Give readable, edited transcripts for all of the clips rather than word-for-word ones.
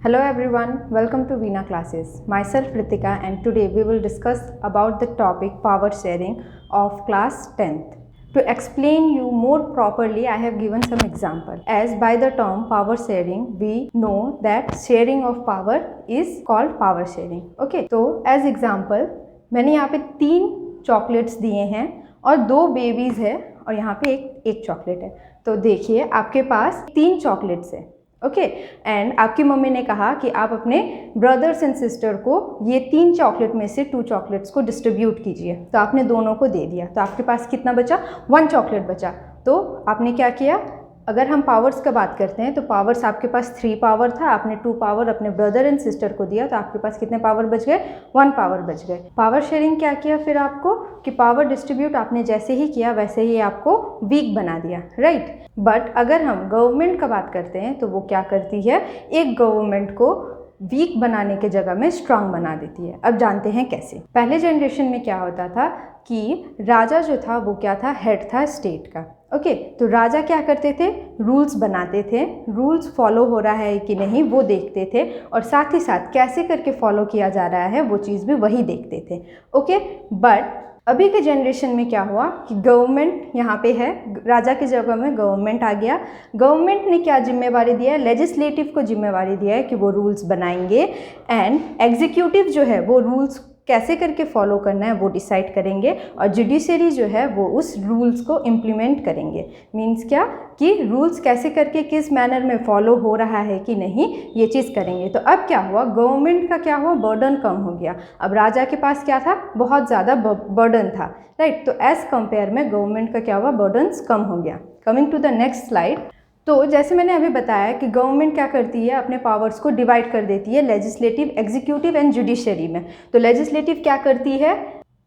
Hello everyone, welcome to Veena classes. Myself Ritika and today we will discuss about the topic power sharing of class 10th. To explain you more properly, I have given some example. As by the term power sharing, we know that sharing of power is called power sharing. Okay, so as example, मैंने यहाँ पे 3 chocolates दिए हैं और 2 babies है और यहाँ पे एक चॉकलेट है। तो देखिए आपके पास 3 चॉकलेट्स है। ओके एंड आपकी मम्मी ने कहा कि आप अपने ब्रदर्स एंड सिस्टर को ये 3 चॉकलेट में से 2 चॉकलेट्स को डिस्ट्रीब्यूट कीजिए। तो आपने दोनों को दे दिया, तो आपके पास कितना बचा? 1 चॉकलेट बचा। तो आपने क्या किया? अगर हम पावर्स का बात करते हैं तो पावर्स आपके पास 3 पावर था, आपने 2 पावर अपने ब्रदर एंड सिस्टर को दिया, तो आपके पास कितने पावर बच गए? 1 पावर बच गए। पावर शेयरिंग क्या किया फिर आपको कि पावर डिस्ट्रीब्यूट आपने जैसे ही किया वैसे ही आपको वीक बना दिया, राइट। बट अगर हम गवर्नमेंट का बात करते हैं तो वो क्या करती है? एक गवर्नमेंट को वीक बनाने के जगह में स्ट्रांग बना देती है। अब जानते हैं कैसे। पहले जनरेशन में क्या होता था कि राजा जो था वो क्या था? हेड था स्टेट का। ओके, तो राजा क्या करते थे? रूल्स बनाते थे, रूल्स फॉलो हो रहा है कि नहीं वो देखते थे, और साथ ही साथ कैसे करके फॉलो किया जा रहा है वो चीज़ भी वही देखते थे। ओके, बट अभी के जनरेशन में क्या हुआ कि गवर्नमेंट यहाँ पे है, राजा की जगह में गवर्नमेंट आ गया। गवर्नमेंट ने क्या जिम्मेवारी दिया है? लेजिस्लेटिव को जिम्मेवारी दिया है कि वो रूल्स बनाएंगे एंड एग्जीक्यूटिव जो है वो रूल्स कैसे करके फॉलो करना है वो डिसाइड करेंगे, और जुडिशरी जो है वो उस रूल्स को इम्प्लीमेंट करेंगे। मीन्स क्या कि रूल्स कैसे करके किस मैनर में फॉलो हो रहा है कि नहीं ये चीज़ करेंगे। तो अब क्या हुआ? गवर्नमेंट का क्या हुआ? बर्डन कम हो गया। अब राजा के पास क्या था? बहुत ज़्यादा बर्डन था, राइट। तो एज़ कंपेयर में गवर्नमेंट का क्या हुआ? बर्डन्स कम हो गया। Coming to the next slide. तो जैसे मैंने अभी बताया कि गवर्नमेंट क्या करती है? अपने पावर्स को डिवाइड कर देती है लेजिस्लेटिव, एग्जीक्यूटिव एंड जुडिशरी में। तो लेजिस्लेटिव क्या करती है?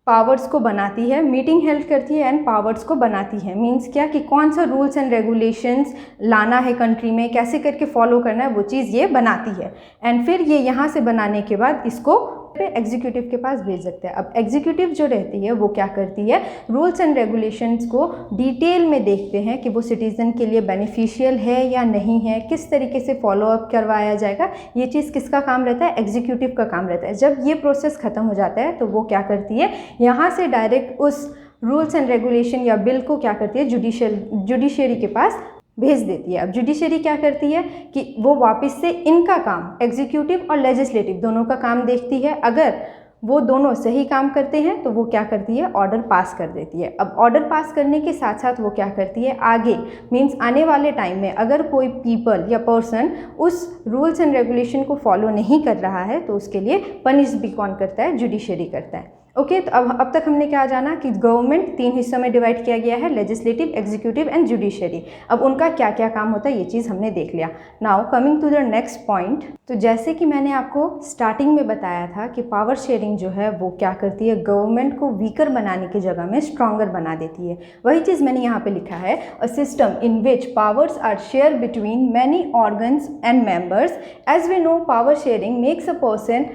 पावर्स को बनाती है, मीटिंग हेल्ड करती है एंड पावर्स को बनाती है। मींस क्या कि कौन सा रूल्स एंड रेगुलेशंस लाना है कंट्री में, कैसे करके फॉलो करना है वो चीज़ ये बनाती है। एंड फिर ये यहाँ से बनाने के बाद इसको एग्जीक्यूटिव के पास भेज सकते हैं। अब एग्जीक्यूटिव जो रहती है वो क्या करती है? रूल्स एंड रेगुलेशंस को डिटेल में देखते हैं कि वो सिटीज़न के लिए बेनिफिशियल है या नहीं है, किस तरीके से फॉलो अप करवाया जाएगा। ये चीज़ किसका काम रहता है? एग्जीक्यूटिव का काम रहता है। जब ये प्रोसेस ख़त्म हो जाता है तो वो क्या करती है? यहाँ से डायरेक्ट उस रूल्स एंड रेगुलेशन या बिल को क्या करती है? जुडिशरी के पास भेज देती है। अब जुडिशरी क्या करती है कि वो वापस से इनका काम, एग्जीक्यूटिव और लेजिस्लेटिव दोनों का काम देखती है। अगर वो दोनों सही काम करते हैं तो वो क्या करती है? ऑर्डर पास कर देती है। अब ऑर्डर पास करने के साथ साथ वो क्या करती है? आगे मीन्स आने वाले टाइम में अगर कोई पीपल या पर्सन उस रूल्स एंड रेगुलेशन को फॉलो नहीं कर रहा है तो उसके लिए पनिश भी कौन करता है? जुडिशरी करता है। ओके, तो अब तक हमने क्या जाना कि गवर्नमेंट 3 हिस्सों में डिवाइड किया गया है, लेजिस्लेटिव, एग्जीक्यूटिव एंड जुडिशरी। अब उनका क्या क्या काम होता है ये चीज़ हमने देख लिया। Now coming to the next point. तो जैसे कि मैंने आपको स्टार्टिंग में बताया था कि पावर शेयरिंग जो है वो क्या करती है? गवर्नमेंट को वीकर बनाने की जगह में स्ट्रॉन्गर बना देती है। वही चीज़ मैंने यहाँ पे लिखा है, a system in which powers are share between many organs and members. As we know power sharing makes a person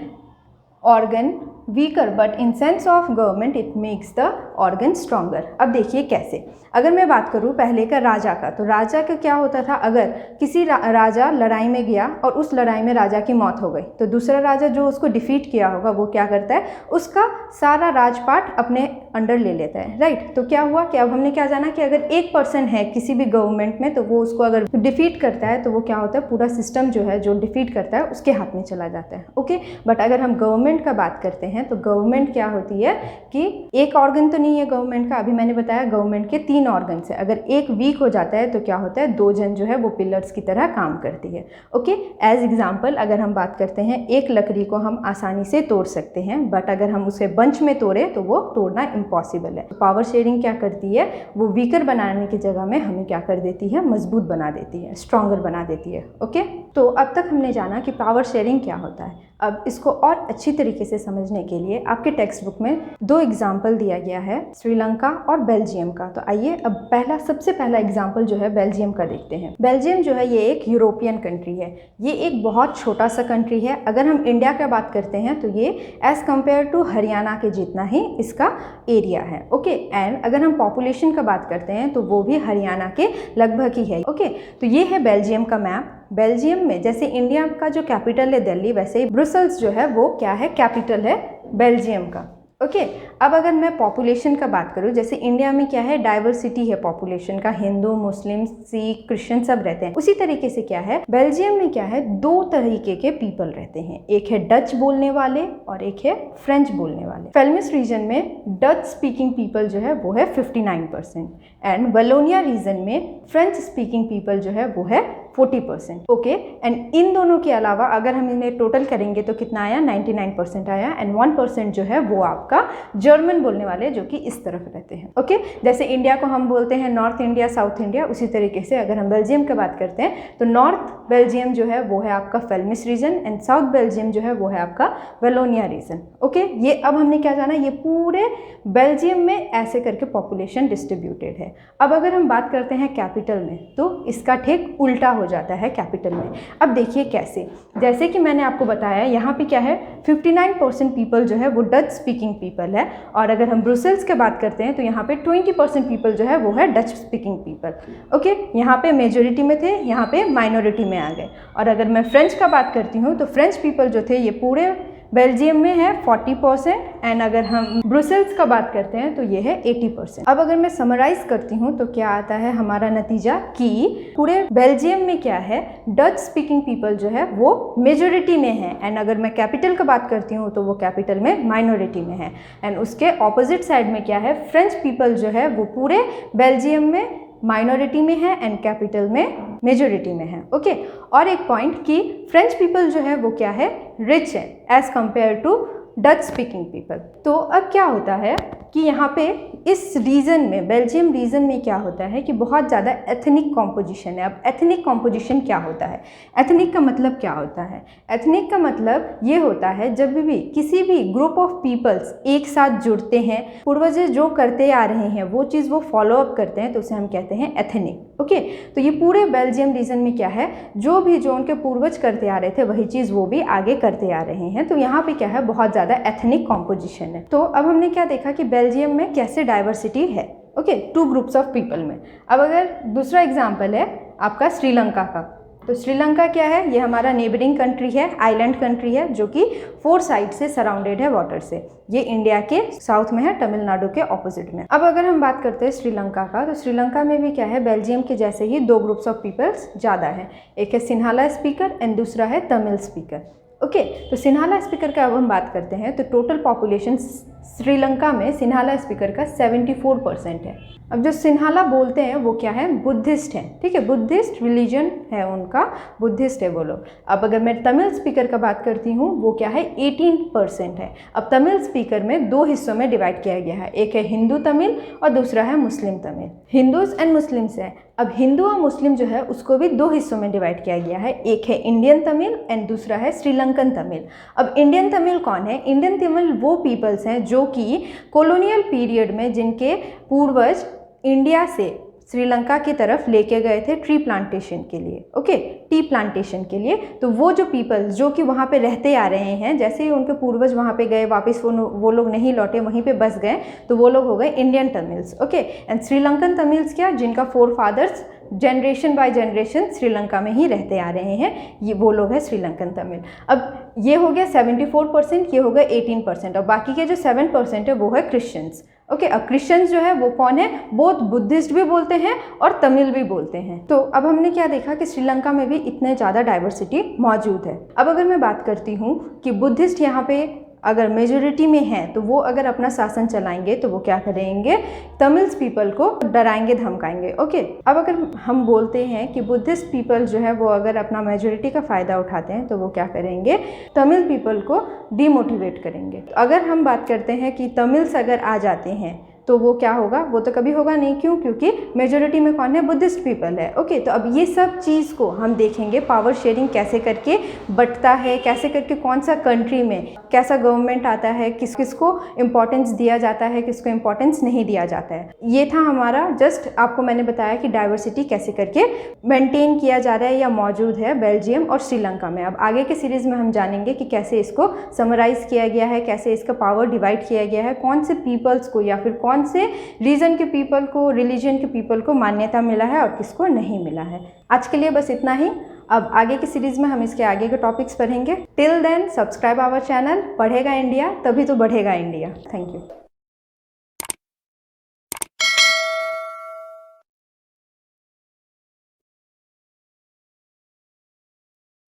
organ weaker, but in sense of government it makes the organ stronger. अब देखिए कैसे। अगर मैं बात करूँ पहले का राजा का, तो राजा का क्या होता था? अगर किसी राजा लड़ाई में गया और उस लड़ाई में राजा की मौत हो गई तो दूसरा राजा जो उसको डिफीट किया होगा वो क्या करता है? उसका सारा राजपाट अपने अंडर ले लेता है, राइट। तो क्या हुआ कि अब हमने क्या जाना कि अगर एक पर्सन है किसी भी गवर्नमेंट में तो वो उसको अगर डिफीट करता है तो वो क्या होता है? पूरा सिस्टम जो है जो डिफीट करता है उसके हाथ में चला जाता है। ओके, बट अगर हम गवर्नमेंट का बात करते हैं तो गवर्नमेंट क्या होती है कि एक ऑर्गन तो नहीं है गवर्नमेंट का। अभी मैंने बताया गवर्नमेंट के 3 ऑर्गन है। अगर एक वीक हो जाता है तो क्या होता है? 2 जन जो है वो पिलर्स की तरह काम करती है। ओके, एज एग्जाम्पल अगर हम बात करते हैं, एक लकड़ी को हम आसानी से तोड़ सकते हैं, बट अगर हम उसे बंच में तोड़े तो वो तोड़ना इम्पॉसिबल है। पावर शेयरिंग क्या करती है? वो वीकर बनाने की जगह में हमें क्या कर देती है? मजबूत बना देती है, स्ट्रॉन्गर बना देती है। ओके, तो अब तक हमने जाना कि पावर शेयरिंग क्या होता है। अब इसको और अच्छी तरीके से समझने के लिए आपके टेक्स्ट बुक में 2 एग्जाम्पल दिया गया है, श्रीलंका और बेल्जियम का। तो आइए अब सबसे पहला एग्जाम्पल जो है बेल्जियम का देखते हैं। बेल्जियम जो है ये एक यूरोपियन कंट्री है। ये एक बहुत छोटा सा कंट्री है। अगर हम इंडिया का बात करते हैं तो ये एज कम्पेयर टू हरियाणा के जितना ही इसका एरिया है। ओके, एंड अगर हम पॉपुलेशन का बात करते हैं तो वो भी हरियाणा के लगभग ही है। ओके, तो ये है बेल्जियम का मैप। बेल्जियम में, जैसे इंडिया का जो कैपिटल है दिल्ली, वैसे ही ब्रुसेल्स जो है वो क्या है, कैपिटल है बेल्जियम का। ओके अब अगर मैं पॉपुलेशन का बात करूँ, जैसे इंडिया में क्या है, डाइवर्सिटी है पॉपुलेशन का, हिंदू, मुस्लिम, सिख, क्रिश्चियन सब रहते हैं। उसी तरीके से क्या है, बेल्जियम में क्या है, दो तरीके के पीपल रहते हैं, एक है डच बोलने वाले और एक है फ्रेंच बोलने वाले। फेल्मिस रीजन में डच स्पीकिंग पीपल जो है वो है 59% एंड वलोनिया रीजन में फ्रेंच स्पीकिंग पीपल जो है वो है 40%। ओके एंड इन दोनों के अलावा अगर हम इन्हें टोटल करेंगे तो कितना आया, 99% आया एंड 1% जो है वो आपका जर्मन बोलने वाले जो कि इस तरफ रहते हैं। ओके जैसे इंडिया को हम बोलते हैं नॉर्थ इंडिया, साउथ इंडिया, उसी तरीके से अगर हम बेल्जियम की बात करते हैं तो नॉर्थ बेल्जियम जो है वो है आपका फेल्मिस रीजन एंड साउथ बेल्जियम जो है वो है आपका वेलोनिया रीजन। ओके ये अब हमने क्या जाना, ये पूरे बेल्जियम में ऐसे करके पॉपुलेशन डिस्ट्रीब्यूटेड है। अब अगर हम बात करते हैं कैपिटल में तो इसका ठीक उल्टा हो जाता है कैपिटल में। अब देखिए कैसे, जैसे कि मैंने आपको बताया यहाँ पे क्या है, 59% पीपल जो है वो डच स्पीकिंग पीपल है और अगर हम ब्रुसेल्स की बात करते हैं तो यहाँ पे 20% पीपल जो है वो है डच स्पीकिंग पीपल। ओके यहाँ पे मेजोरिटी में थे, यहाँ पे माइनॉरिटी में आ गए। और अगर मैं फ्रेंच का बात करती हूँ तो फ्रेंच पीपल जो थे ये पूरे बेल्जियम में है 40% एंड अगर हम ब्रुसेल्स का बात करते हैं तो ये है 80%। अब अगर मैं समराइज करती हूँ तो क्या आता है हमारा नतीजा कि पूरे बेल्जियम में क्या है, डच स्पीकिंग पीपल जो है वो मेजोरिटी में है एंड अगर मैं कैपिटल का बात करती हूँ तो वो कैपिटल में माइनॉरिटी में है एंड उसके ऑपोजिट साइड में क्या है, फ्रेंच पीपल जो है वो पूरे बेल्जियम में माइनॉरिटी में है एंड कैपिटल में मेजोरिटी में है। ओके और एक पॉइंट कि फ्रेंच पीपल जो है वो क्या है, रिच है as compare to Dutch speaking people. तो अब क्या होता है कि यहाँ पे इस रीजन में, बेल्जियम रीजन में क्या होता है कि बहुत ज़्यादा एथनिक कॉम्पोजिशन है। अब एथनिक कॉम्पोजिशन क्या होता है, एथनिक का मतलब क्या होता है, एथनिक का मतलब ये होता है जब भी किसी भी ग्रुप ऑफ पीपल्स एक साथ जुड़ते हैं, पूर्वज जो करते आ रहे हैं वो चीज़ वो फॉलो अप करते हैं तो उसे हम कहते हैं एथनिक। ओके तो ये पूरे बेल्जियम रीजन में क्या है, जो उनके पूर्वज करते आ रहे थे वही चीज़ वो भी आगे करते आ रहे हैं। तो यहाँ पे क्या है, बहुत ज़्यादा एथनिक कॉम्पोजिशन है। तो अब हमने क्या देखा कि बेल्जियम में कैसे डाइवर्सिटी है। Okay two groups of people में। अब अगर दूसरा एग्जाम्पल है आपका श्रीलंका का, तो श्रीलंका क्या है, ये हमारा नेबरिंग कंट्री है, आइलैंड कंट्री है जो कि 4 साइड से सराउंडेड है वाटर से। ये इंडिया के साउथ में है, तमिलनाडु के ऑपोजिट में। अब अगर हम बात करते हैं श्रीलंका का, तो श्रीलंका में भी क्या है, बेल्जियम के जैसे ही 2 ग्रुप्स ऑफ पीपल्स ज़्यादा है, एक है सिन्हाला स्पीकर एंड दूसरा है तमिल स्पीकर। ओके तो सिन्हाला स्पीकर का अब हम बात करते हैं तो टोटल पॉपुलेशन श्रीलंका में सिन्हाला स्पीकर का 74% है। अब जो सिन्हाला बोलते हैं वो क्या है, बुद्धिस्ट है, ठीक है, बुद्धिस्ट रिलीजन है उनका, बुद्धिस्ट है वो लोग। अब अगर मैं तमिल स्पीकर का बात करती हूँ वो क्या है, 18% है। अब तमिल स्पीकर में 2 हिस्सों में डिवाइड किया गया है, एक है हिंदू तमिल और दूसरा है मुस्लिम तमिल। हिंदूज एंड मुस्लिम्स है। अब हिंदू और मुस्लिम जो है उसको भी 2 हिस्सों में डिवाइड किया गया है, एक है इंडियन तमिल एंड दूसरा है श्रीलंकन तमिल। अब इंडियन तमिल कौन है, इंडियन तमिल वो पीपल्स हैं जो कि कॉलोनियल पीरियड में जिनके पूर्वज इंडिया से श्रीलंका की तरफ लेके गए थे ट्री प्लांटेशन के लिए। ओके टी प्लांटेशन के लिए। तो वो जो पीपल्स जो कि वहाँ पे रहते आ रहे हैं, जैसे ही उनके पूर्वज वहाँ पे गए वापस वो लोग नहीं लौटे, वहीं पे बस गए, तो वो लोग हो गए Indian Tamils. Okay and Sri Lankan Tamils क्या, जिनका 4 fathers generation by generation Sri Lanka में ही रहते आ रहे हैं, ये वो लोग हैं श्रीलंकन तमिल। अब ये हो गया 74%, ये हो गया 18% और बाकी के जो 7% है वो है क्रिश्चियंस। ओके अब क्रिश्चियंस जो है वो कौन है, बोथ बुद्धिस्ट भी बोलते हैं और तमिल भी बोलते हैं। तो अब हमने क्या देखा कि श्रीलंका में भी इतने ज़्यादा डाइवर्सिटी मौजूद है। अब अगर मैं बात करती हूँ कि बुद्धिस्ट यहाँ पे अगर मेजोरिटी में हैं तो वो अगर अपना शासन चलाएंगे तो वो क्या करेंगे, तमिल्स पीपल को डराएंगे धमकाएंगे। ओके अब अगर हम बोलते हैं कि बुद्धिस्ट पीपल जो है वो अगर अपना मेजोरिटी का फ़ायदा उठाते हैं तो वो क्या करेंगे, तमिल पीपल को डिमोटिवेट करेंगे। अगर हम बात करते हैं कि तमिल्स अगर आ जाते हैं तो वो क्या होगा, वो तो कभी होगा नहीं। क्यों, क्योंकि मेजोरिटी में कौन है, बुद्धिस्ट पीपल है। ओके तो अब ये सब चीज़ को हम देखेंगे, पावर शेयरिंग कैसे करके बंटता है, कैसे करके कौन सा कंट्री में कैसा गवर्नमेंट आता है, किस किसको इम्पोर्टेंस दिया जाता है, किसको इम्पोर्टेंस नहीं दिया जाता है। ये था हमारा, जस्ट आपको मैंने बताया कि डाइवर्सिटी कैसे करके मेंटेन किया जा रहा है या मौजूद है बेल्जियम और श्रीलंका में। अब आगे के सीरीज़ में हम जानेंगे कि कैसे इसको समराइज़ किया गया है, कैसे इसका पावर डिवाइड किया गया है, कौन से पीपल्स को या फिर कौन से रीजन के पीपल को, रिलीजन के पीपल को मान्यता मिला है और किसको नहीं मिला है। आज के लिए बस इतना ही। अब आगे की सीरीज़ में हम इसके आगे के टॉपिक्स पढ़ेंगे। Till then subscribe our channel. पढ़ेगा इंडिया तभी तो बढ़ेगा इंडिया। Thank you.